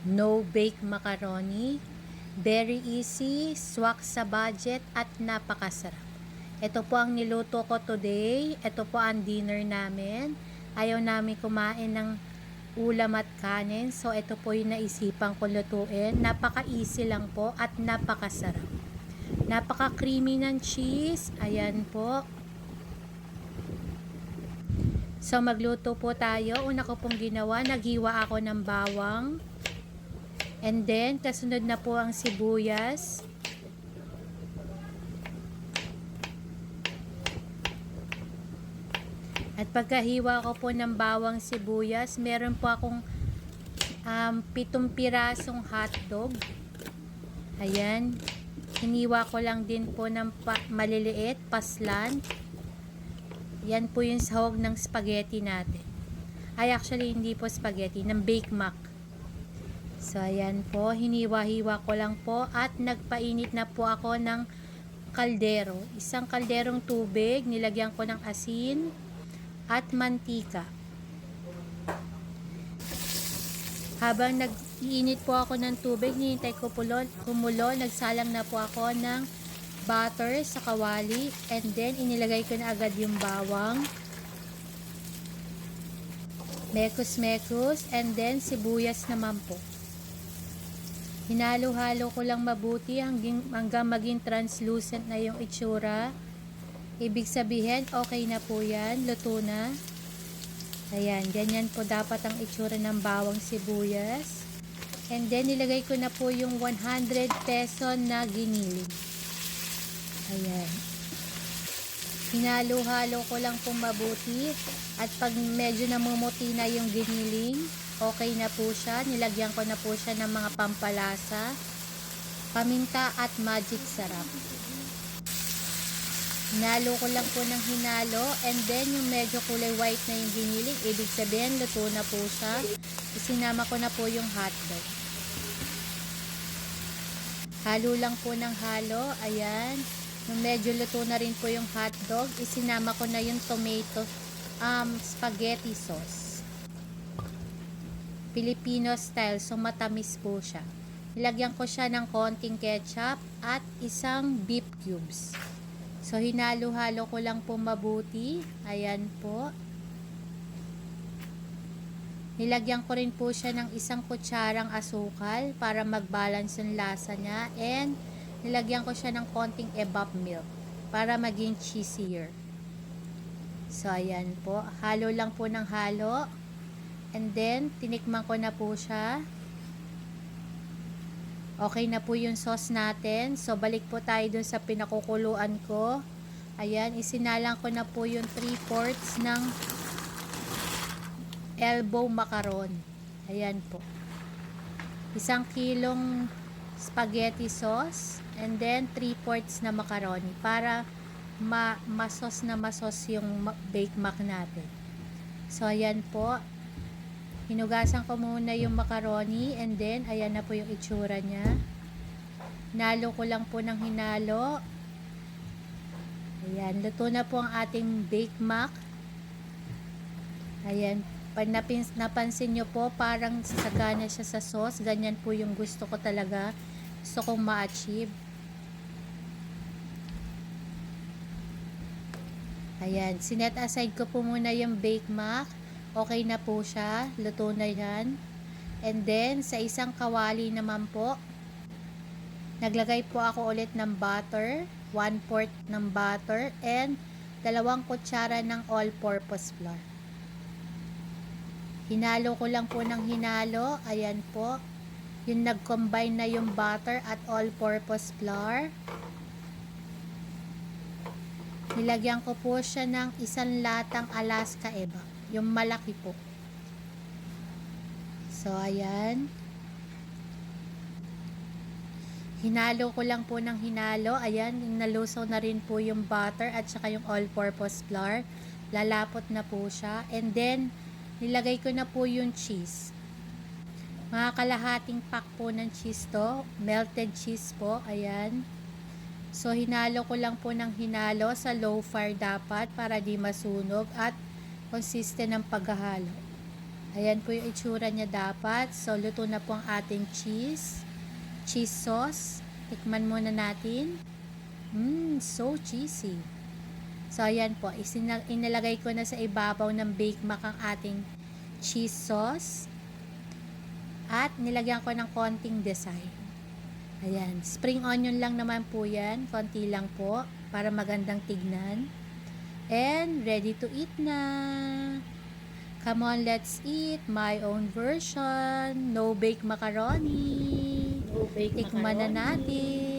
No bake macaroni, very easy, swak sa budget at napakasarap. Ito po ang niluto ko today. Ito po ang dinner namin. Ayaw namin kumain ng ulam at kanin. So ito po yung naisipan ko lutuin. Napaka-easy lang po at napakasarap. Napaka-creamy ng cheese. Ayan po. So magluto po tayo. Una ko pong ginawa, naghiwa ako ng bawang. And then, kasunod na po ang sibuyas. At pagkahiwa ko po ng bawang sibuyas, meron po akong 7 pirasong hotdog. Ayan. Hiniwa ko lang din po ng maliliit, paslan. Yan po yung sahog ng spaghetti natin. Ay, actually, hindi po spaghetti, ng Bake Mac. So, ayan po, hiniwa-hiwa ko lang po at nagpainit na po ako ng kaldero. Isang kalderong tubig, nilagyan ko ng asin at mantika. Habang nag-iinit po ako ng tubig, hinintay ko kumulo, nagsalang na po ako ng butter sa kawali and then inilagay ko na agad yung bawang. Mekus-mekus and then sibuyas naman po. Hinalo-halo ko lang mabuti hanggang maging translucent na yung itsura. Ibig sabihin, okay na po yan. Luto na. Ayan, ganyan po dapat ang itsura ng bawang sibuyas. And then, nilagay ko na po yung 100 peso na giniling. Ayan. Hinalo-halo ko lang po mabuti. At pag medyo namumuti na yung giniling, okay na po siya. Nilagyan ko na po siya ng mga pampalasa, paminta at magic sarap. Hinalo ko lang po ng hinalo and then yung medyo kulay white na yung giniling, ibig sabihin luto na po siya. Isinama ko na po yung hotdog. Halo lang po ng halo. Ayan. Yung medyo luto na rin po yung hotdog, isinama ko na yung tomato spaghetti sauce. Filipino style, so matamis po siya. Nilagyan ko siya ng konting ketchup at isang beef cubes. So, hinalo-halo ko lang po mabuti. Ayan po. Nilagyan ko rin po siya ng isang kutsarang asukal para mag-balance yung lasa niya. And, nilagyan ko siya ng konting evap milk para maging cheesier. So, ayan po. Halo lang po ng halo. And then, tinikman ko na po siya. Okay na po yung sauce natin. So, balik po tayo dun sa pinakukuluan ko. Ayan, isinalang ko na po yung 3/4 ng elbow macaron. Ayan po. 1 kilong spaghetti sauce. And then, 3/4 na macaroni. Para masos na masos yung bake mac natin. So, ayan po. Hinugasan ko muna yung macaroni and then ayan na po yung itsura niya. Hinalo ko lang po ng hinalo. Ayan, luto na po ang ating bake mac. Ayan, pag napansin nyo po, parang sagana siya sa sauce. Ganyan po yung gusto ko talaga. Gusto kong ma-achieve. Ayan, sinet aside ko po muna yung bake mac. Okay na po siya. Luto na yan. And then, sa isang kawali naman po, naglagay po ako ulit ng butter. 1/4 ng butter. And 2 kutsara ng all-purpose flour. Hinalo ko lang po ng hinalo. Ayan po. Yung nag-combine na yung butter at all-purpose flour. Nilagyan ko po siya ng 1 latang Alaska Eva. Yung malaki po. So, ayan. Hinalo ko lang po ng hinalo. Ayan, nalusaw na rin po yung butter at saka yung all-purpose flour. Lalapot na po siya. And then, nilagay ko na po yung cheese. Mga kalahating pack po ng cheese to. Melted cheese po. Ayan. So, hinalo ko lang po ng hinalo sa low fire dapat para di masunog at consistent ng paghahalo. Ayan po yung itsura niya dapat. So, luto na po ang ating cheese sauce. Tikman muna natin. So cheesy. So, ayan po. Inilagay ko na sa ibabaw ng Bake Mac ang ating cheese sauce. At nilagyan ko ng konting design. Ayan. Spring onion lang naman po yan. Konti lang po. Para magandang tignan. And ready to eat na. Come on, let's eat my own version. No bake macaroni. No bake Tikman na macaroni. natin.